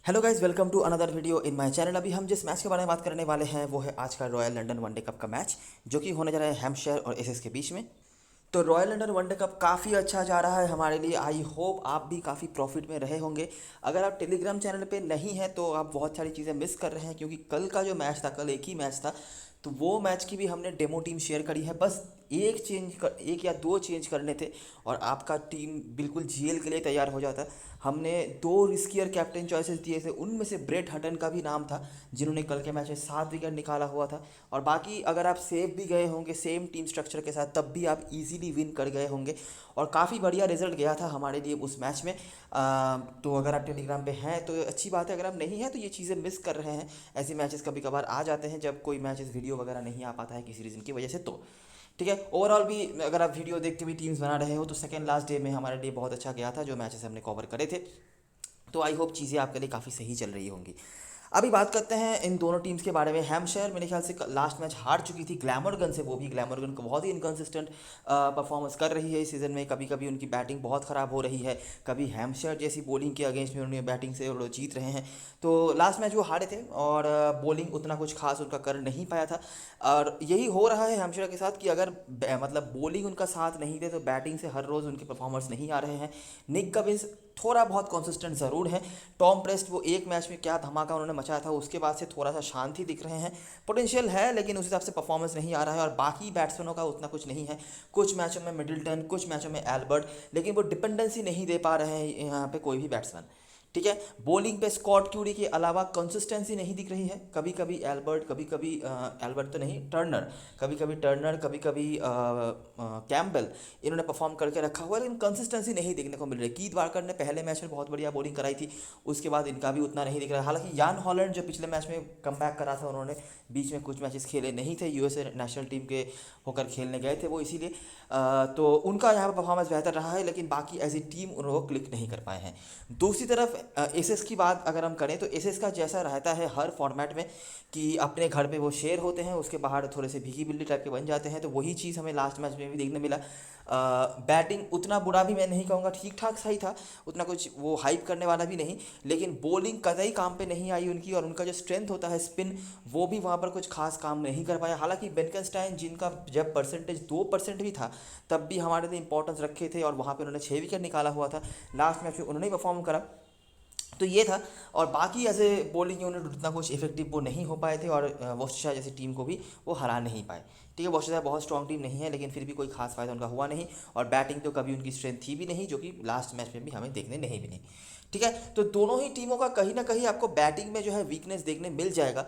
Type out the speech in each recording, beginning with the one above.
Hello guys, welcome to another video in my channel. अभी हम जिस मैच के बारे में बात करने वाले हैं वो है आज का रॉयल लंदन वनडे कप का मैच, जो कि होने जा रहा है हैम्पशायर और एसेक्स के बीच में। तो रॉयल लंदन वनडे कप काफ़ी अच्छा जा रहा है हमारे लिए। आई होप आप भी काफ़ी प्रॉफिट में रहे होंगे। अगर आप टेलीग्राम चैनल पे नहीं हैं तो आप बहुत सारी चीज़ें मिस कर रहे हैं, क्योंकि कल का जो मैच था, कल एक ही मैच था, तो वो मैच की भी हमने डेमो टीम शेयर करी है। बस एक या दो चेंज करने थे और आपका टीम बिल्कुल जीएल के लिए तैयार हो जाता। हमने दो रिस्कियर कैप्टन चॉइसेस दिए थे, उनमें से ब्रेट हटन का भी नाम था, जिन्होंने कल के मैच में 7 विकेट निकाला हुआ था। और बाकी अगर आप सेव भी गए होंगे सेम टीम स्ट्रक्चर के साथ, तब भी आप इजीली विन कर गए होंगे और काफ़ी बढ़िया रिजल्ट गया था हमारे लिए उस मैच में। तो अगर आप टेलीग्राम पे हैं तो अच्छी बात है, अगर आप नहीं हैं तो ये चीज़ें मिस कर रहे हैं। ऐसे मैचेस कभी कभार आ जाते हैं जब कोई मैचेस वीडियो वगैरह नहीं आ पाता है किसी रीज़न की वजह से। तो ठीक है, ओवरऑल भी अगर आप वीडियो देख के भी टीम्स बना रहे हो तो सेकंड लास्ट डे में हमारे लिए बहुत अच्छा गया था जो मैचेस हमने कवर करे थे। तो आई होप चीज़ें आपके लिए काफ़ी सही चल रही होंगी। अभी बात करते हैं इन दोनों टीम्स के बारे में। हैम्पशायर मेरे ख्याल से लास्ट मैच हार चुकी थी ग्लैमरगन से, वो भी ग्लैमरगन को बहुत ही इनकन्सिस्टेंट परफॉर्मेंस कर रही है इस सीज़न में। कभी कभी उनकी बैटिंग बहुत ख़राब हो रही है, कभी हैम्पशायर जैसी बॉलिंग के अगेंस्ट में उन्हें बैटिंग से वो जीत रहे हैं। तो लास्ट मैच वो हारे थे और बॉलिंग उतना कुछ खास उनका कर नहीं पाया था। और यही हो रहा है हैम्पशायर के साथ कि अगर मतलब बॉलिंग उनका साथ नहीं दे तो बैटिंग से हर रोज़ उनके परफॉर्मर्स नहीं आ रहे हैं। निक कविंस थोड़ा बहुत कॉन्सिस्टेंट ज़रूर है। टॉम प्रेस्ट वो एक मैच में क्या धमाका उन्होंने मचाया था, उसके बाद से थोड़ा सा शांति दिख रहे हैं। पोटेंशियल है लेकिन उस हिसाब से परफॉर्मेंस नहीं आ रहा है। और बाकी बैट्समैनों का उतना कुछ नहीं है। कुछ मैचों में मिडिल्टन, कुछ मैचों में एल्बर्ट, लेकिन वो डिपेंडेंसी नहीं दे पा रहे हैं यहाँ पे कोई भी बैट्समैन। ठीक है, बॉलिंग पे स्कॉट क्यूरी के अलावा कंसिस्टेंसी नहीं दिख रही है। कभी कभी एल्बर्ट, कभी कभी एल्बर्ट तो नहीं, टर्नर, कभी कभी टर्नर, कभी कभी कैम्बल, इन्होंने परफॉर्म करके रखा हुआ है, लेकिन कंसिस्टेंसी नहीं देखने को मिल रही। कीथ वार्कर ने पहले मैच में बहुत बढ़िया बॉलिंग कराई थी, उसके बाद इनका भी उतना नहीं दिख रहा है। हालांकि यान हॉलैंड जो पिछले मैच में कमबैक करा था, उन्होंने बीच में कुछ मैचेस खेले नहीं थे, यूएसए नेशनल टीम के होकर खेलने गए थे वो, इसीलिए तो उनका यहाँ पर परफॉर्मेंस बेहतर रहा है, लेकिन बाकी एज ए टीम उनको क्लिक नहीं कर पाए हैं। दूसरी तरफ एसेस की बात अगर हम करें तो एसेस का जैसा रहता है हर फॉर्मेट में कि अपने घर पे वो शेर होते हैं, उसके बाहर थोड़े से भीगी बिल्ली टाइप के बन जाते हैं, तो वही चीज़ हमें लास्ट मैच में भी देखने मिला। बैटिंग उतना बुरा भी मैं नहीं कहूँगा, ठीक ठाक सही था, उतना कुछ वो हाइप करने वाला भी नहीं, लेकिन बॉलिंग कतई काम पे नहीं आई उनकी। और उनका जो स्ट्रेंथ होता है स्पिन, वो भी वहाँ पर कुछ खास काम नहीं कर पाया। हालांकि बेनकनस्टाइन, जिनका जब परसेंटेज 2% भी था, तब भी हमारे लिए इंपॉर्टेंस रखे थे और वहाँ पे उन्होंने 6 विकेट निकाला हुआ था। लास्ट मैच में उन्होंने ही परफॉर्म करा, तो ये था। और बाकी एज ए बॉलिंग यूनिट उतना कुछ इफेक्टिव वो नहीं हो पाए थे और वॉस्टरशायर जैसी टीम को भी वो हरा नहीं पाए। ठीक है, वॉस्टरशायर बहुत स्ट्रॉन्ग टीम नहीं है, लेकिन फिर भी कोई खास फायदा उनका हुआ नहीं। और बैटिंग तो कभी उनकी स्ट्रेंथ थी भी नहीं, जो कि लास्ट मैच में भी हमें देखने नहीं मिली। ठीक है, तो दोनों ही टीमों का कहीं ना कहीं आपको बैटिंग में जो है वीकनेस देखने मिल जाएगा।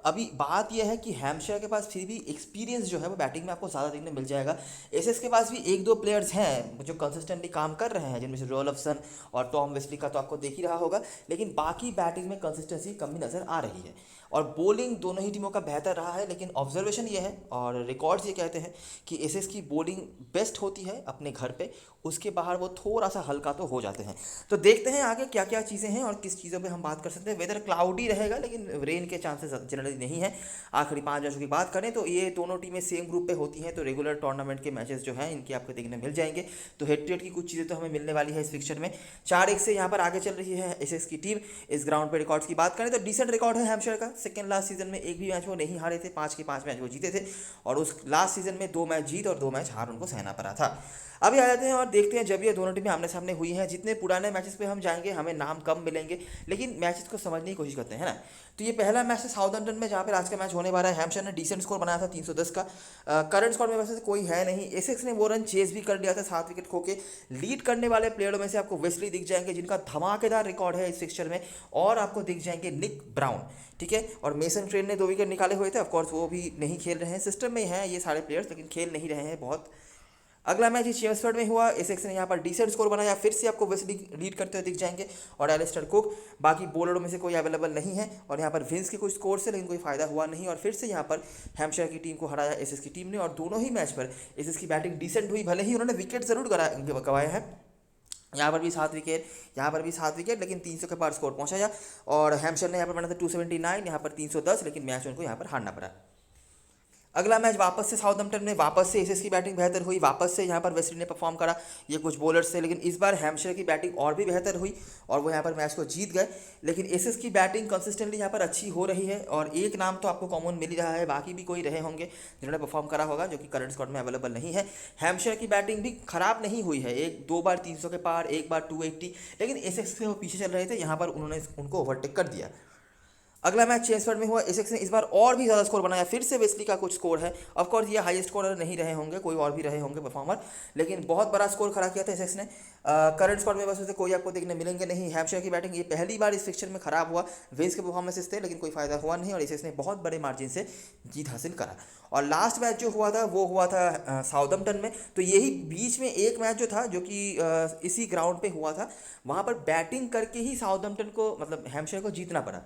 अभी बात यह है कि हैम्पशायर के पास फिर भी एक्सपीरियंस जो है वो बैटिंग में आपको ज़्यादा देखने मिल जाएगा। एसएस के पास भी एक दो प्लेयर्स हैं जो कंसिस्टेंटली काम कर रहे हैं, जिनमें से रोलफसन और टॉम वेस्ली का तो आपको देख ही रहा होगा, लेकिन बाकी बैटिंग में कंसिस्टेंसी कमी नज़र आ रही है। और बॉलिंग दोनों ही टीमों का बेहतर रहा है, लेकिन ऑब्जर्वेशन ये है और रिकॉर्ड्स ये कहते हैं कि एसएस की बॉलिंग बेस्ट होती है अपने घर पे, उसके बाहर वो थोड़ा सा हल्का तो हो जाते हैं। तो देखते हैं आगे क्या क्या चीज़ें हैं और किस चीज़ों पे हम बात कर सकते हैं। वेदर क्लाउडी रहेगा, लेकिन रेन के चांसेस जनरली नहीं है। आखिरी 5 मैचों की बात करें तो ये दोनों टीमें सेम ग्रुप पे होती हैं, तो रेगुलर टूर्नामेंट के मैचेस जो हैं इनके आपको देखने मिल जाएंगे। तो हेड टू हेड की कुछ चीज़ें तो हमें मिलने वाली है इस फिक्चर में। 4-1 से यहाँ पर आगे चल रही है एसएस की टीम। इस ग्राउंड पे रिकॉर्ड्स की बात करें तो डिसेंट रिकॉर्ड है हैम्पशायर का। सेकंड लास्ट सीजन में एक भी मैच वो नहीं हारे थे, 5 के 5 मैच वो जीते थे, और उस लास्ट सीजन में 2 मैच जीत और 2 मैच हार उनको सहना पड़ा था। अभी आ जाते हैं और देखते हैं, जब ये दोनों टीमें आमने सामने हुई हैं, जितने पुराने मैचेस पे हम जाएंगे हमें नाम कम मिलेंगे, लेकिन मैचेस को समझने की कोशिश करते हैं, है ना। तो ये पहला मैच है साउथम्पटन में, जहाँ पे आज का मैच होने वाला है। हैम्पशायर ने डिसेंट स्कोर बनाया था 310 का। करंट स्कोर में वैसे कोई है नहीं। एसेक्स ने वो रन चेज भी कर लिया था 7 विकेट खो के। लीड करने वाले प्लेयरों में से आपको वेस्ली दिख जाएंगे, जिनका धमाकेदार रिकॉर्ड है इस फिक्चर में, और आपको दिख जाएंगे निक ब्राउन। ठीक है, और मेसन ट्रेन ने 2 विकेट निकाले हुए थे, ऑफकोर्स वो भी नहीं खेल रहे हैं, सिस्टम में हैं ये सारे प्लेयर्स, लेकिन खेल नहीं रहे हैं बहुत। अगला मैच ही चेम्सफर्ड में हुआ। एसेक्स ने यहाँ पर डिसेंट स्कोर बनाया, फिर से आपको वेस्ली लीड करते हुए दिख जाएंगे और एलिस्टर कुक। बाकी बॉलरों में से कोई अवेलेबल नहीं है, और यहाँ पर विंस के कुछ स्कोर से, लेकिन कोई फायदा हुआ नहीं, और फिर से यहाँ पर हैम्पशायर की टीम को हराया एसेक्स की टीम ने। और दोनों ही मैच पर एसेक्स की बैटिंग डिसेंट हुई, भले ही उन्होंने विकेट जरूर गवाए हैं। यहाँ पर भी 7 विकेट, यहाँ पर भी 7 विकेट, लेकिन 300 के पार स्कोर पहुँचाया। और हैम्पशायर ने यहाँ पर बना था 279, यहाँ पर 310, लेकिन मैच उनको यहाँ पर हारना पड़ा। अगला मैच वापस से साउथहैम्पटन में, वापस से एसएस की बैटिंग बेहतर हुई, वापस से यहाँ पर वेस्टली ने परफॉर्म करा ये कुछ बॉलर्स से, लेकिन इस बार हैम्पशायर की बैटिंग और भी बेहतर हुई और वो यहाँ पर मैच को जीत गए। लेकिन एसएस की बैटिंग कंसिस्टेंटली यहाँ पर अच्छी हो रही है और एक नाम तो आपको कॉमन मिल ही रहा है, बाकी भी कोई रहे होंगे जिन्होंने परफॉर्म करा होगा जो कि करंट स्क्वाड में अवेलेबल नहीं है। हैम्पशायर की बैटिंग भी खराब नहीं हुई है, एक दो बार 300 के पार, एक बार 280, लेकिन एसएस से वो पीछे चल रहे थे, यहाँ पर उन्होंने उनको ओवरटेक कर दिया। अगला मैच चेम्सफोर्ड में हुआ, एसेक्स ने इस बार और भी ज़्यादा स्कोर बनाया, फिर से वेस्ली का कुछ स्कोर है। ऑफ कोर्स ये हाईएस्ट स्कोरर नहीं रहे होंगे, कोई और भी रहे होंगे परफॉर्मर, लेकिन बहुत बड़ा स्कोर खड़ा किया था एसेक्स ने। करंट स्क्वाड में बस उसे कोई आपको देखने मिलेंगे नहीं। हैम्पशायर की बैटिंग ये पहली बार इस फिक्चर में खराब हुआ, वेंस के परफॉर्मेंसेस थे लेकिन कोई फायदा हुआ नहीं और एसेक्स ने बहुत बड़े मार्जिन से जीत हासिल करा। और लास्ट मैच जो हुआ था वो हुआ था साउथहैम्पटन में। तो यही बीच में एक मैच जो था जो कि इसी ग्राउंड पे हुआ था, वहाँ पर बैटिंग करके ही साउथहैम्पटन को मतलब हैम्पशायर को जीतना पड़ा,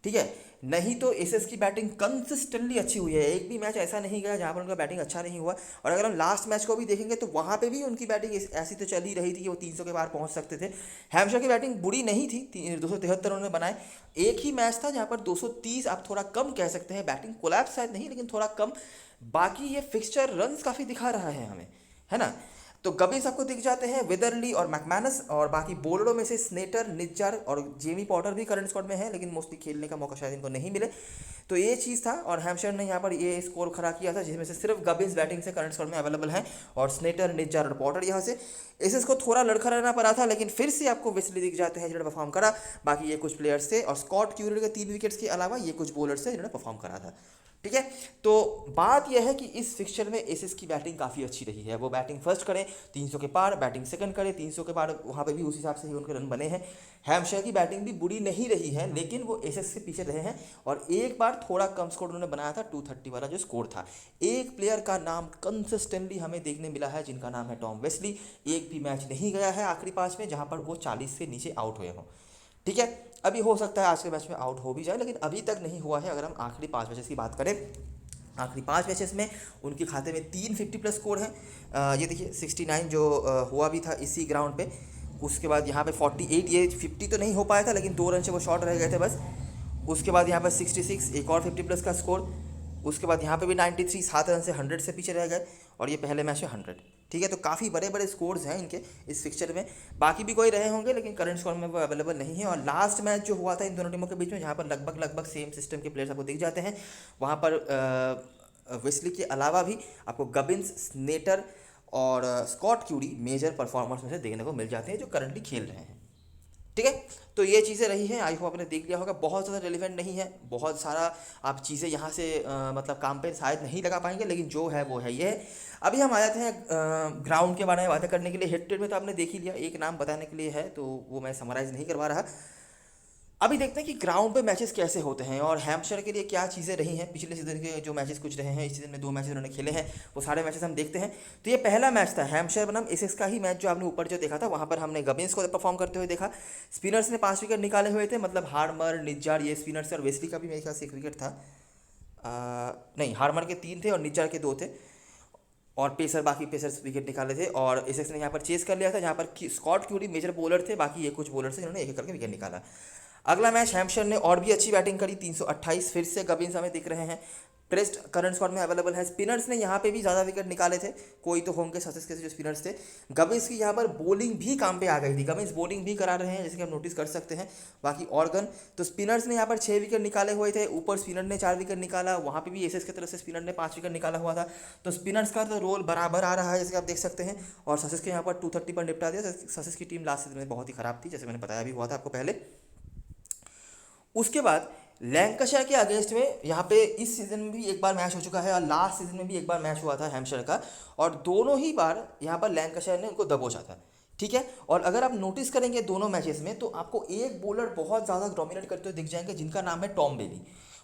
ठीक है। नहीं तो एसएस की बैटिंग कंसिस्टेंटली अच्छी हुई है, एक भी मैच ऐसा नहीं गया जहाँ पर उनका बैटिंग अच्छा नहीं हुआ। और अगर हम लास्ट मैच को भी देखेंगे तो वहाँ पे भी उनकी बैटिंग ऐसी तो चल ही रही थी कि वो 300 के पार पहुँच सकते थे। हैम्पशायर की बैटिंग बुरी नहीं थी, 273 उन्होंने बनाए। एक ही मैच था जहाँ पर 230 आप थोड़ा कम कह सकते हैं, बैटिंग कोलैप्स शायद नहीं लेकिन थोड़ा कम। बाकी ये फिक्सचर रन्स काफ़ी दिखा रहा है हमें, है ना। तो गबिन्स आपको दिख जाते हैं, वेदरली और मैकमैनस, और बाकी बॉलरों में से स्नेटर, निज्जर और जेमी पॉटर भी करंट स्क्वाड में है लेकिन मोस्टली खेलने का मौका शायद इनको नहीं मिले। तो ये चीज़ था और हैम्पशायर ने यहाँ पर ये स्कोर खड़ा किया था जिसमें से सिर्फ गबिन्स बैटिंग से करंट स्क्वाड में अवेलेबल है और स्नेटर, निज्जर और पॉटर यहाँ से। एसएस को थोड़ा लड़खड़ा रहना पड़ा था लेकिन फिर से आपको वेस्ली दिख जाते हैं जिन्होंने परफॉर्म करा। बाकी ये कुछ प्लेयर्स थे और स्कॉट क्यूरी के 3 विकेट्स के अलावा ये कुछ बॉलर्स थे जिन्होंने परफॉर्म करा था, ठीक है। तो बात यह है कि इस फिक्चर में एसएस की बैटिंग काफ़ी अच्छी रही है। वो बैटिंग फर्स्ट करें 300 के पार, बैटिंग सेकंड करें 300 के पार, वहाँ पे भी उस हिसाब से ही उनके रन बने हैं। हैम्पशायर की बैटिंग भी बुरी नहीं रही है लेकिन वो एसएस से पीछे रहे हैं और एक बार थोड़ा कम स्कोर उन्होंने बनाया था, 230 वाला जो स्कोर था। एक प्लेयर का नाम कंसिस्टेंटली हमें देखने मिला है जिनका नाम है टॉम वेस्ली। एक भी मैच नहीं गया है आखिरी 5 में जहाँ पर वो 40 से नीचे आउट हुए हों, ठीक है। अभी हो सकता है आज के मैच में आउट हो भी जाए लेकिन अभी तक नहीं हुआ है। अगर हम आखिरी 5 मैचेस की बात करें, आखिरी 5 मैचेस में उनके खाते में 3 50+ स्कोर हैं। ये देखिए 69 जो हुआ भी था इसी ग्राउंड पे, उसके बाद यहाँ पे 48, ये 50 तो नहीं हो पाया था लेकिन 2 रन से वो शॉर्ट रह गए थे बस। उसके बाद यहाँ पर 66 एक और 50+ का स्कोर, उसके बाद यहाँ पे भी 93 7 रन से 100 से पीछे रह गए और ये पहले मैच में 100, ठीक है। तो काफ़ी बड़े बड़े स्कोर्स हैं इनके इस फिक्चर में। बाकी भी कोई रहे होंगे लेकिन करंट स्कोर में वो अवेलेबल नहीं है। और लास्ट मैच जो हुआ था इन दोनों टीमों के बीच में जहाँ पर लगभग सेम सिस्टम के प्लेयर्स आपको दिख जाते हैं, वहाँ पर वेस्ली के अलावा भी आपको गबिन्स, स्नेटर और स्कॉट क्यूरी मेजर परफॉर्मर्स में से देखने को मिल जाते हैं जो करंटली खेल रहे हैं, ठीक है। तो ये चीज़ें रही हैं, आई होप आपने देख लिया होगा। बहुत ज़्यादा रिलेवेंट नहीं है, बहुत सारा आप चीज़ें यहाँ से मतलब काम पे शायद नहीं लगा पाएंगे लेकिन जो है वो है ये है। अभी हम आ जाते हैं ग्राउंड के बारे में बातें करने के लिए। हेड टू हेड में तो आपने देख ही लिया, एक नाम बताने के लिए है तो वो मैं समराइज़ नहीं करवा रहा। अभी देखते हैं कि ग्राउंड पे मैचेस कैसे होते हैं और हैम्पशायर के लिए क्या चीज़ें रही हैं। पिछले सीजन के जो मैचेस कुछ रहे हैं, इस सीजन में 2 मैचेस उन्होंने खेले हैं, वो सारे मैचेस हम देखते हैं। तो ये पहला मैच था हैम्पशायर बनाम एसेक्स का ही मैच जो आपने ऊपर जो देखा था, वहाँ पर हमने गबिन्स को परफॉर्म करते हुए देखा। स्पिनर्स ने 5 विकेट निकाले हुए थे, मतलब हार्मर, निज्जार, ये स्पिनर्स और वेस्ली का भी मेरे ख्याल से 1 विकेट था। नहीं, हार्मर के 3 थे और निज्जार के 2 थे और पेसर, बाकी पेसर्स विकेट निकाले थे। और एसेक्स ने यहाँ पर चेस कर लिया था जहाँ पर स्कॉट क्यूरी मेजर बॉलर थे, बाकी ये कुछ बॉलर थे जिन्होंने एक एक करके विकेट निकाला। अगला मैच हैम्पशायर ने और भी अच्छी बैटिंग करी, 328, फिर से गबिन्स हमें दिख रहे हैं, प्रेस्ट करंट स्क्वाड में अवेलेबल है। स्पिनर्स ने यहाँ पे भी ज़्यादा विकेट निकाले थे, कोई तो होंगे ससेक्स के जो स्पिनर्स थे। गबिन्स की यहाँ पर बॉलिंग भी काम पे आ गई थी, गबिन्स बॉलिंग भी करा रहे हैं जैसे कि हम नोटिस कर सकते हैं। बाकी ऑर्गन तो स्पिनर्स ने यहाँ पर 6 विकेट निकाले हुए थे, ऊपर स्पिनर ने 4 विकेट निकाला, वहाँ पे भी एसेस की तरफ से स्पिनर ने 5 विकेट निकाला हुआ था। तो स्पिनर्स का तो रोल बराबर आ रहा है जैसे कि आप देख सकते हैं। और ससेक्स के यहाँ पर 230 पर निपटा दिया। ससेक्स की टीम लास्ट सीजन में बहुत ही ख़राब थी, जैसे मैंने बताया भी हुआ था आपको पहले। उसके बाद लैंकाशायर के अगेंस्ट में यहाँ पे इस सीज़न में भी एक बार मैच हो चुका है और लास्ट सीज़न में भी एक बार मैच हुआ था हैम्पशायर का, और दोनों ही बार यहाँ पर लैंकाशायर ने उनको दबोचा था, ठीक है। और अगर आप नोटिस करेंगे दोनों मैचेस में तो आपको एक बॉलर बहुत ज़्यादा डोमिनेट करते हुए दिख जाएंगे जिनका नाम है टॉम बेली।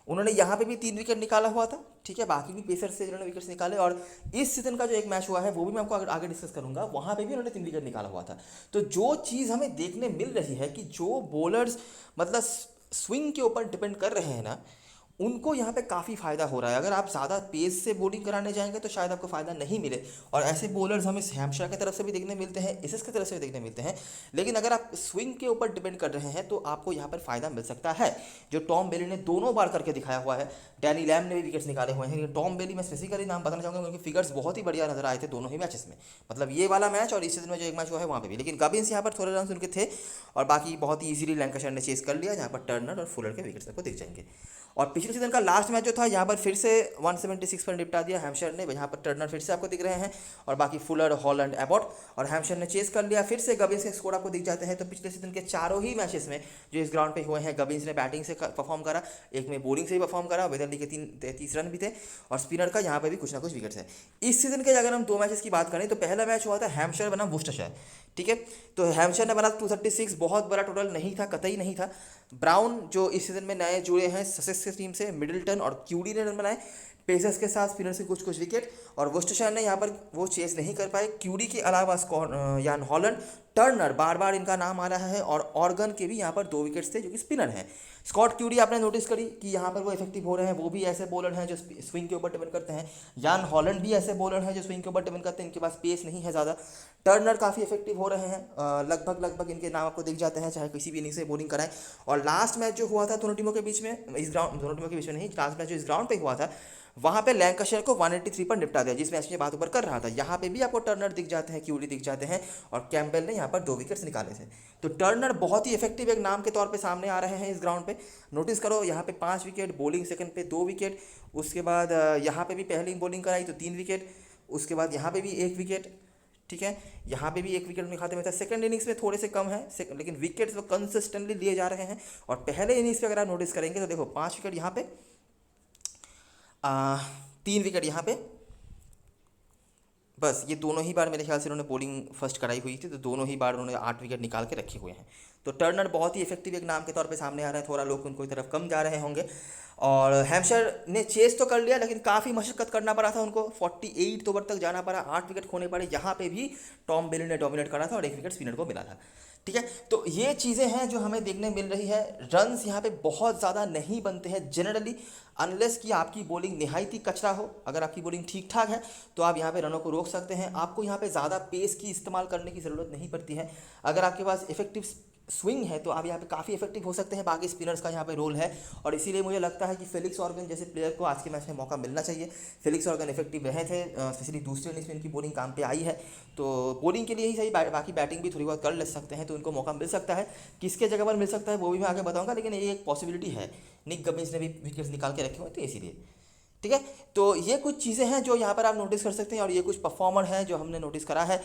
उन्होंने यहाँ पे भी 3 विकेट निकाला हुआ था, ठीक है। बाकी भी पेसर से जिन्होंने विकेट्स निकाले, और इस सीजन का जो एक मैच हुआ है वो भी मैं आपको आगे डिस्कस करूंगा, वहाँ पे भी उन्होंने 3 विकेट निकाला हुआ था। तो जो चीज़ हमें देखने मिल रही है कि जो बॉलर्स मतलब स्विंग के ऊपर डिपेंड कर रहे हैं ना, उनको यहाँ पे काफ़ी फ़ायदा हो रहा है। अगर आप ज़्यादा पेस से बॉलिंग कराने जाएंगे तो शायद आपको फ़ायदा नहीं मिले, और ऐसे बॉलर्स हमें हैम्पशायर की तरफ से भी देखने मिलते हैं, एसएस की तरफ से भी देखने मिलते हैं। लेकिन अगर आप स्विंग के ऊपर डिपेंड कर रहे हैं तो आपको यहाँ पर फ़ायदा मिल सकता है, जो टॉम बेली ने दोनों बार करके दिखाया हुआ है। डैनी लैम ने भी विकेट्स निकाले हुए हैं, लेकिन टॉम बेली मैं स्पेसिफिकली नाम बताना चाहूँगा क्योंकि फिगर्स बहुत ही बढ़िया नजर आए थे दोनों ही मैचेस में, मतलब ये वाला मैच और इस सीजन में जो एक मैच हुआ है वहाँ पे भी। लेकिन गबिन्स यहाँ पर थोड़े रन उनके थे, और बाकी बहुत ही ईजिली लैंकाशायर ने चेस कर लिया, जहाँ पर टर्नर और फुलर के विकेट्स आपको दिख जाएंगे। और पिछले सीजन का लास्ट मैच जो था, यहाँ पर फिर से 176 पर निपटा दिया हैम्पशायर ने, यहाँ पर टर्नर फिर से आपको दिख रहे हैं, और बाकी फुलर, हॉलैंड, एबॉट, और हैम्पशायर ने चेस कर लिया। फिर से गबिन्स के स्कोर आपको दिख जाते हैं। तो पिछले सीजन के चारों ही मैचेस में जो इस ग्राउंड पे हुए हैं, गबिन्स ने बैटिंग से परफॉर्म करा, एक में बॉलिंग से ही परफॉर्म करा, वेदरली के 30 रन भी थे, और स्पिनर का यहाँ पर भी कुछ ना कुछ विकेट्स है। इस सीजन के अगर हम दो मैचेस की बात करें तो पहला मैच हुआ था हैम्पशायर बनाम वुस्टरशायर, ठीक है। तो हैम्पशायर ने बना 236, बहुत बड़ा टोटल नहीं था, कतई नहीं था। ब्राउन जो इस सीजन में नए जुड़े हैं ससेक्स की टीम से, मिडिल्टन और क्यूडी ने रन बनाए, पेसर्स के साथ स्पिनर से कुछ कुछ विकेट, और वुस्टरशायर ने यहाँ पर वो चेस नहीं कर पाए। क्यूडी के अलावा यान हॉलैंड, टर्नर, बार बार इनका नाम आ रहा है, और ऑर्गन के भी यहाँ पर 2 विकेट्स थे जो कि स्पिनर हैं। स्कॉट क्यूडी आपने नोटिस करी कि यहाँ पर वो इफेक्टिव हो रहे हैं, वो भी ऐसे बॉलर हैं जो स्विंग के ऊपर डिपेंड करते हैं। यान हॉलैंड भी ऐसे बॉलर हैं जो स्विंग के ऊपर डिपेंड करते हैं, इनके पास पेस नहीं है ज़्यादा। टर्नर काफ़ी इफेक्टिव हो रहे हैं, लगभग इनके नाम आपको दिख जाते हैं चाहे किसी भी इनिंग से बॉलिंग कराएं। और लास्ट मैच जो हुआ था दोनों टीमों के बीच में, इस ग्राउंड दोनों टीमों के बीच में नहीं, लास्ट मैच जो इस ग्राउंड पे हुआ था वहाँ पे लैंकाशायर को 183 पर निपटा दिया, जिस मैच की बात ऊपर कर रहा था। यहाँ पे भी आपको टर्नर दिख जाते हैं, क्यूडी दिख जाते हैं, और कैम्पबेल ने यहाँ पर 2 विकेट्स निकाले थे। तो टर्नर बहुत ही इफेक्टिव एक नाम के तौर पे सामने आ रहे हैं इस ग्राउंड पे। नोटिस करो यहाँ पे 5 विकेट, बॉलिंग सेकंड पे 2 विकेट, उसके बाद यहाँ पे भी पहली बॉलिंग कराई तो 3 विकेट, उसके बाद यहाँ पे भी 1 विकेट, ठीक है। यहाँ पे भी 1 विकेट उनके खाते में था। सेकंड इनिंग्स में थोड़े से कम है, लेकिन विकेट्स वो कंसिस्टेंटली लिए जा रहे हैं। और पहले इनिंग्स पे अगर आप नोटिस करेंगे तो देखो 5 विकेट यहाँ पे, 3 विकेट यहाँ पे, बस ये दोनों ही बार मेरे ख्याल से उन्होंने बॉलिंग फर्स्ट कराई हुई थी, तो दोनों ही बार उन्होंने 8 विकेट निकाल के रखे हुए हैं। तो टर्नर बहुत ही इफेक्टिव एक नाम के तौर पे सामने आ रहा है, थोड़ा लोग उनको की तरफ कम जा रहे होंगे। और हैम्पशायर ने चेस तो कर लिया, लेकिन काफ़ी मशक्कत करना पड़ा था उनको, 48 ओवर तक जाना पड़ा, 8 विकेट खोने पड़े। यहाँ पे भी टॉम बेली ने डोमिनेट करा था और 1 विकेट स्पिनर को मिला था, ठीक है। तो ये चीज़ें हैं जो हमें देखने मिल रही है। रन्स यहाँ पे बहुत ज़्यादा नहीं बनते हैं जनरली, अनलेस कि आपकी बॉलिंग निहायत ही कचरा हो। अगर आपकी बॉलिंग ठीक ठाक है तो आप यहाँ पे रनों को रोक सकते हैं। आपको यहाँ पे ज़्यादा पेस की इस्तेमाल करने की ज़रूरत नहीं पड़ती है। अगर आपके पास इफेक्टिव स्विंग है तो आप यहाँ पे काफ़ी इफेक्टिव हो सकते हैं। बाकी स्पिनर्स का यहाँ पे रोल है, और इसीलिए मुझे लगता है कि फेलिक्स ऑर्गन जैसे प्लेयर को आज के मैच में मौका मिलना चाहिए। फेलिक्स ऑर्गन इफेक्टिव रहे थे, स्पेशली दूसरे इनिंग्स में इनकी बॉलिंग काम पे आई है, तो बॉलिंग के लिए ही सही, बाकी बैटिंग भी थोड़ी बहुत कर ले सकते हैं, तो उनको मौका मिल सकता है। किसके जगह पर मिल सकता है वो भी मैं आगे बताऊँगा, लेकिन ये एक पॉसिबिलिटी है। निक गबिन्स ने भी विकेट्स निकाल के रखे हुए थे इसीलिए, ठीक है। तो ये कुछ चीज़ें हैं जो यहाँ पर आप नोटिस कर सकते हैं, और ये कुछ परफॉर्मर हैं जो हमने नोटिस करा है।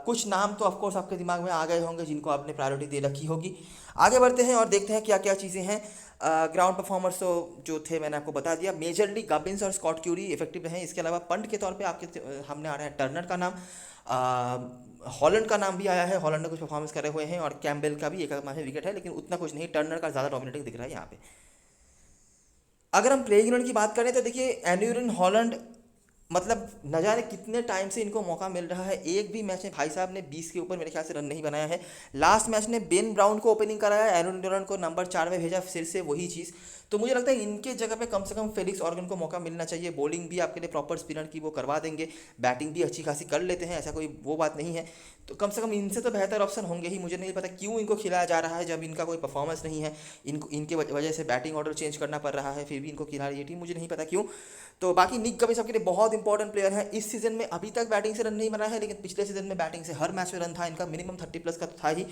कुछ नाम तो ऑफकोर्स आपके दिमाग में आ गए होंगे जिनको आपने प्रायोरिटी दे रखी होगी। आगे बढ़ते हैं और देखते हैं क्या क्या चीज़ें हैं। ग्राउंड परफॉर्मर्स तो जो थे मैंने आपको बता दिया, मेजरली गबिन्स और स्कॉट क्यूरी इफेक्टिव रहे। इसके अलावा पंट के तौर पे आपके हमने आ रहा है टर्नर का नाम, हॉलैंड का नाम भी आया है, हॉलैंड ने कुछ परफॉर्मेंस करे हुए हैं, और कैम्पबेल का भी एक विकेट है, लेकिन उतना कुछ नहीं, टर्नर का ज़्यादा डोमिनेटिंग दिख रहा है यहाँ पे। अगर हम प्लेइंग इलेवन की बात करें तो देखिए एंड्यूरन हॉलैंड, मतलब न जाने कितने टाइम से इनको मौका मिल रहा है, एक भी मैच में भाई साहब ने 20 के ऊपर मेरे ख्याल से रन नहीं बनाया है। लास्ट मैच ने बेन ब्राउन को ओपनिंग कराया, एरन डोरन को नंबर 4 में भेजा, फिर से वही चीज़। तो मुझे लगता है इनके जगह पे कम से कम फेलिक्स ऑर्गन को मौका मिलना चाहिए। बॉलिंग भी आपके लिए प्रॉपर स्पिनर की वो करवा देंगे, बैटिंग भी अच्छी खासी कर लेते हैं, ऐसा कोई वो बात नहीं है। तो कम से कम इनसे तो बेहतर ऑप्शन होंगे ही। मुझे नहीं पता क्यों इनको खिलाया जा रहा है जब इनका कोई परफॉर्मेंस नहीं है, इनके वजह से बैटिंग ऑर्डर चेंज करना पड़ रहा है, फिर भी इनको खिला रही है टीम, मुझे नहीं पता क्यों। तो बाकी निक गबिन्स सबके लिए बहुत इंपॉर्टेंट प्लेयर है। इस सीजन में अभी तक बैटिंग से रन नहीं बना है, लेकिन पिछले सीजन में बैटिंग से हर मैच में रन था इनका, मिनिमम 30+ का तो था ही।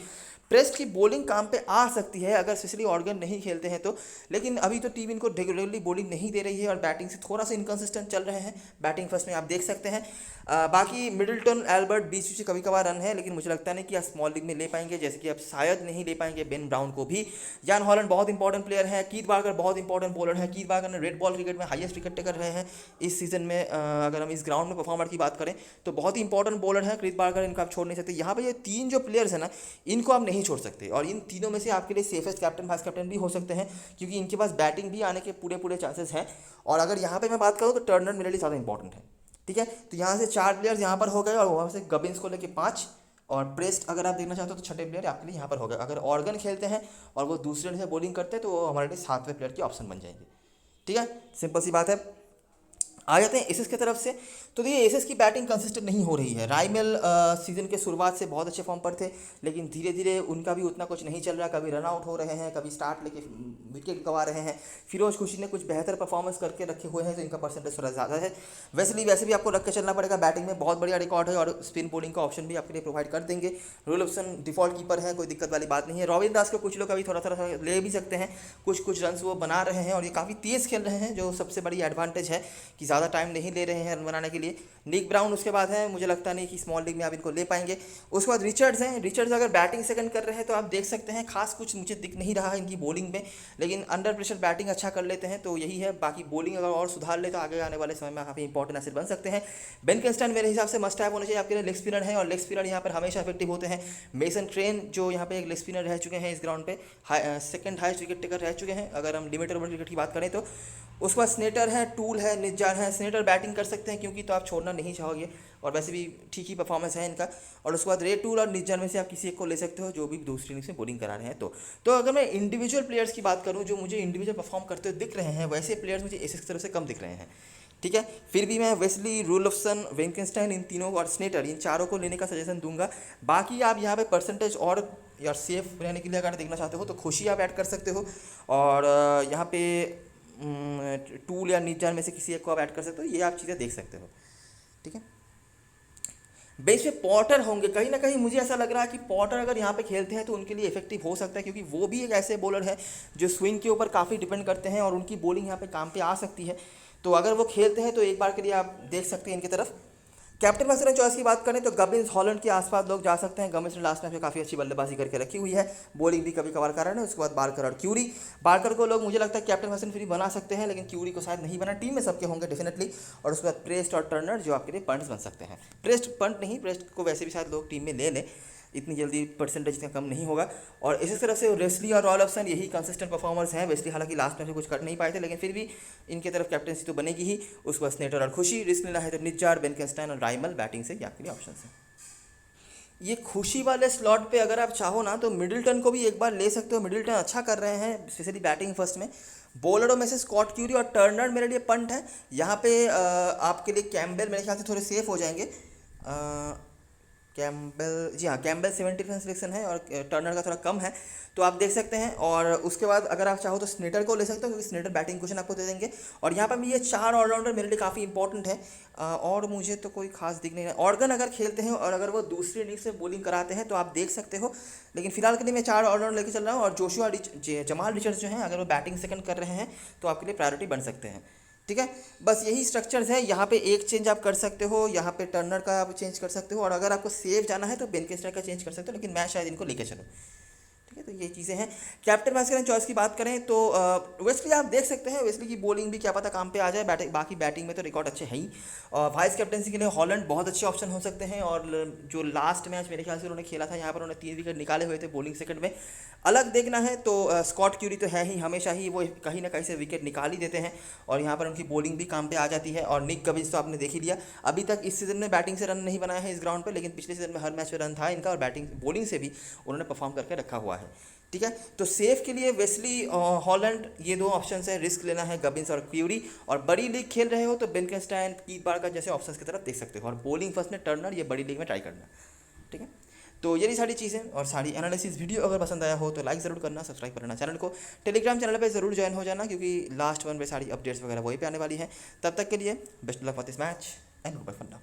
प्रेस्ट की बॉलिंग काम पे आ सकती है अगर स्पेशली ऑर्गन नहीं खेलते हैं तो, लेकिन अभी तो टीम इनको रेगुलरली बॉलिंग नहीं दे रही है, और बैटिंग से थोड़ा सा इनकन्सिस्टेंट चल रहे हैं। बैटिंग फर्स्ट में आप देख सकते हैं। बाकी मिडिल्टन, एल्बर्ट बीच बीच से कभी कभार रन है, लेकिन मुझे लगता नहीं कि आप स्मॉल लीग में ले पाएंगे, जैसे कि आप शायद नहीं ले पाएंगे बेन ब्राउन को भी। यान हॉलैंड बहुत इंपॉर्टेंट प्लेयर है। कीथ बार्कर बहुत इंपॉर्टेंट बॉलर है। कीथ बार्कर ने रेड बॉल क्रिकेट में हाईएस्ट विकेट टेकर रहे हैं इस सीजन में। अगर हम इस ग्राउंड में परफॉर्मर की बात करें तो बहुत ही इंपॉर्टेंट बॉलर है कीथ बार्कर, इनको आप छोड़ नहीं सकते। यहाँ पे ये 3 जो प्लेयर्स हैं ना, इनको आप नहीं छोड़ सकते, और इन तीनों में से आपके लिए सेफेस्ट कैप्टन वाइस कैप्टन भी हो सकते हैं, क्योंकि इनके पास बैटिंग भी आने के पूरे चांसेस हैं। और अगर यहाँ पे मैं बात करूँ तो टर्नर मेरे लिए ज़्यादा इंपॉर्टेंट है, ठीक है। तो यहाँ से 4 प्लेयर्स यहाँ पर हो गए, और वहाँ से गबिन्स को लेके 5, और प्रेस्ट अगर आप देखना चाहते हो तो 6ठे प्लेयर आपके लिए यहाँ पर हो गए। अगर ऑर्गन खेलते हैं और वो दूसरे से बॉलिंग करते हैं तो वो हमारे लिए 7वें प्लेयर के ऑप्शन बन जाएंगे। ठीक है, सिंपल सी बात है। आ जाते हैं एसएस की तरफ से। तो देखिए एसएस की बैटिंग कंसिस्टेंट नहीं हो रही है। राइमल सीज़न के शुरुआत से बहुत अच्छे फॉर्म पर थे, लेकिन धीरे धीरे उनका भी उतना कुछ नहीं चल रहा। कभी रन आउट हो रहे हैं, कभी स्टार्ट लेके विकेट गंवा रहे हैं। फिरोज खुशी ने कुछ बेहतर परफॉर्मेंस करके रखे हुए हैं, तो इनका परसेंटेज थोड़ा ज़्यादा है। वैसे भी आपको रख के चलना पड़ेगा। बैटिंग में बहुत बढ़िया रिकॉर्ड है और स्पिन बॉलिंग का ऑप्शन भी आपके लिए प्रोवाइड कर देंगे। रोल ऑप्शन डिफॉल्ट कीपर है, कोई दिक्कत वाली बात नहीं है। रॉबिन दास को कुछ लोग अभी थोड़ा थोड़ा ले भी सकते हैं, कुछ रन वो बना रहे हैं और ये काफ़ी तेज़ खेल रहे हैं, जो सबसे बड़ी एडवांटेज है कि ज़्यादा टाइम नहीं ले रहे हैं रन बनाने के लिए। निक ब्राउन उसके बाद है, मुझे लगता नहीं कि स्मॉल लीग में आप इनको ले पाएंगे। उसके बाद रिचर्ड्स हैं। रिचर्ड्स अगर बैटिंग सेकंड कर रहे हैं तो आप देख सकते हैं खास कुछ मुझे दिख नहीं रहा है इनकी बॉलिंग में, लेकिन अंडर प्रेशर बैटिंग अच्छा कर लेते हैं, तो यही है। बाकी बॉलिंग अगर और सुधार ले तो आगे आने वाले समय में काफ़ी इंपॉर्टेंट एसेट बन सकते हैं। बेन किंगस्टन मेरे हिसाब से मस्ट हैव होने चाहिए आपके लिए। लेग स्पिनर है और लेग स्पिनर यहाँ पर हमेशा इफेक्टिव होते हैं। मेसन ट्रेन जो यहाँ पे एक लेग स्पिनर रह चुके हैं इस ग्राउंड पे, सेकंड हाईएस्ट विकेट टेकर रह चुके हैं अगर हम लिमिटेड ओवर क्रिकेट की बात करें तो। उसके बाद स्नेटर है, टूल है, निज्जार है। स्नेटर बैटिंग कर सकते हैं क्योंकि तो आप छोड़ना नहीं चाहोगे और वैसे भी ठीक ही परफॉर्मेंस है इनका। और उसके बाद रे टूल और निज्जार में से आप किसी एक को ले सकते हो जो भी दूसरी इनिंग्स में बॉलिंग करा रहे हैं। तो अगर मैं इंडिविजुअल प्लेयर्स की बात करूँ जो मुझे इंडिविजुअल परफॉर्म करते हुए दिख रहे हैं, वैसे प्लेयर्स मुझे इस तरफ से कम दिख रहे हैं। ठीक है, फिर भी मैं वेस्ली, रूलफसन, वेंकिंस्टाइन, इन तीनों और स्नेटर, इन चारों को लेने का सजेशन दूंगा। बाकी आप यहाँ पे परसेंटेज और यार सेफ रहने के लिए अगर देखना चाहते हो तो खुशी आप ऐड कर सकते हो, और यहाँ पे टूल या निज्जार में से किसी एक को आप ऐड कर सकते हो। ये आप चीज़ें देख सकते हो। ठीक है, बेस पे पॉटर होंगे कहीं ना कहीं। मुझे ऐसा लग रहा है कि पॉटर अगर यहाँ पे खेलते हैं तो उनके लिए इफेक्टिव हो सकता है, क्योंकि वो भी एक ऐसे बॉलर है जो स्विंग के ऊपर काफ़ी डिपेंड करते हैं और उनकी बॉलिंग यहाँ पे काम पे आ सकती है। तो अगर वो खेलते हैं तो एक बार के लिए आप देख सकते हैं इनकी तरफ। कैप्टन मसलन चॉइस की बात करें तो गबिन्स, हॉलैंड के आसपास लोग जा सकते हैं। गबिन्स ने लास्ट मैच में काफ़ी अच्छी बल्लेबाजी करके रखी हुई है, बॉलिंग भी कभी कभार कर रहे हैं। उसके बाद बारकर और क्यूरी। बारकर को लोग मुझे लगता है कैप्टन मसलन फ्री बना सकते हैं, लेकिन क्यूरी को शायद नहीं बना। टीम में सबके होंगे डेफिनेटली। और उसके बाद प्रेस्ट और टर्नर जो आपके लिए पंट्स बन सकते हैं। प्रेस्ट पंट नहीं, प्रेस्ट को वैसे भी शायद लोग टीम में ले लें, इतनी जल्दी परसेंटेज इतना कम नहीं होगा। और इसी तरह से वेस्ली और रॉयल ऑप्शन यही कंसिस्टेंट परफॉर्मर्स हैं। वेस्ली हालांकि लास्ट में कुछ कर नहीं पाए थे, लेकिन फिर भी इनकी तरफ कैप्टनसी तो बनेगी ही। उसके बाद स्नेटर और खुशी। रिस्क लेना है तो निज्जार, बेन किंगस्टन और राइमल बैटिंग से आपके लिए ऑप्शन है। ये खुशी वाले स्लॉट पे अगर आप चाहो ना तो मिडिल्टन को भी एक बार ले सकते हो। मिडिल्टन अच्छा कर रहे हैं, स्पेशली बैटिंग फर्स्ट में। बॉलरों में से स्कॉट क्यूरी और टर्नर मेरे लिए पंट है। यहाँ पे आपके लिए कैम्बेल मेरे ख्याल से थोड़े सेफ हो जाएंगे। कैम्बेल, जी हाँ, कैम्बेल 70% सिलेक्शन है और टर्नर का थोड़ा कम है, तो आप देख सकते हैं। और उसके बाद अगर आप चाहो तो स्नेटर को ले सकते हो, क्योंकि स्नेटर बैटिंग क्वेश्चन आपको दे देंगे। और यहाँ पर भी ये 4 ऑलराउंडर मेरे लिए काफ़ी इंपॉर्टेंट है। और मुझे तो कोई खास दिख नहीं रहा। ऑर्गन अगर खेलते हैं और अगर वो दूसरी इनिंग्स में बॉलिंग कराते हैं तो आप देख सकते हो, लेकिन फिलहाल के लिए मैं 4 ऑलराउंडर लेके चल रहा हूँ। और जोशुआ जमाल रिचर्ड्स जो हैं अगर वो बैटिंग सेकंड कर रहे हैं तो आपके लिए प्रायोरिटी बन सकते हैं। ठीक है, बस यही स्ट्रक्चर्स है। यहाँ पे एक चेंज आप कर सकते हो, यहाँ पे टर्नर का आप चेंज कर सकते हो, और अगर आपको सेफ जाना है तो बेन किंगस्टन का चेंज कर सकते हो, लेकिन मैं शायद इनको लेके चलूँ। ठीक है, तो ये चीज़ें हैं। कैप्टन वाइस कैप्टन चॉइस की बात करें तो वेस्ली आप देख सकते हैं। वेस्ली की बॉलिंग भी क्या पता काम पे आ जाए। बाकी बैटिंग में तो रिकॉर्ड अच्छे हैं ही। और वाइस कैप्टनसी के लिए हॉलैंड बहुत अच्छे ऑप्शन हो सकते हैं। और जो लास्ट मैच मेरे ख्याल से उन्होंने खेला था, यहाँ पर उन्होंने 3 विकेट निकाले हुए थे बॉलिंग सेकंड में। अलग देखना है तो स्कॉट क्यूरी तो है ही, हमेशा ही वो कहीं ना कहीं से विकेट निकाल ही देते हैं और यहाँ पर उनकी बॉलिंग भी काम पे आ जाती है। और निक कविंस तो आपने देख ही लिया, अभी तक इस सीज़न में बैटिंग से रन नहीं बनाया है इस ग्राउंड पर, लेकिन पिछले सीज़न में हर मैच में रन था इनका और बैटिंग बॉलिंग से भी उन्होंने परफॉर्म करके रखा हुआ है। ठीक है, तो सेफ के लिए वेस्ली, हॉलैंड, ये 2 ऑप्शन है। रिस्क लेना है गबिन्स और क्यूरी। और बड़ी लीग खेल रहे हो तो बेन किंगस्टन, कीथ बारकर जैसे ऑप्शंस की तरफ देख सकते हो। और बॉलिंग फर्स्ट में टर्नर, ये बड़ी लीग में ट्राई करना। ठीक है, तो यही सारी चीज़ें और सारी एनालिसिस। वीडियो अगर पसंद आया हो तो लाइक ज़रूर करना, सब्सक्राइब करना चैनल को। टेलीग्राम चैनल पे ज़रूर ज्वाइन हो जाना, क्योंकि लास्ट वन में सारी अपडेट्स वगैरह वहीं पे आने वाली हैं। तब तक के लिए best luck for this match and good bye for now.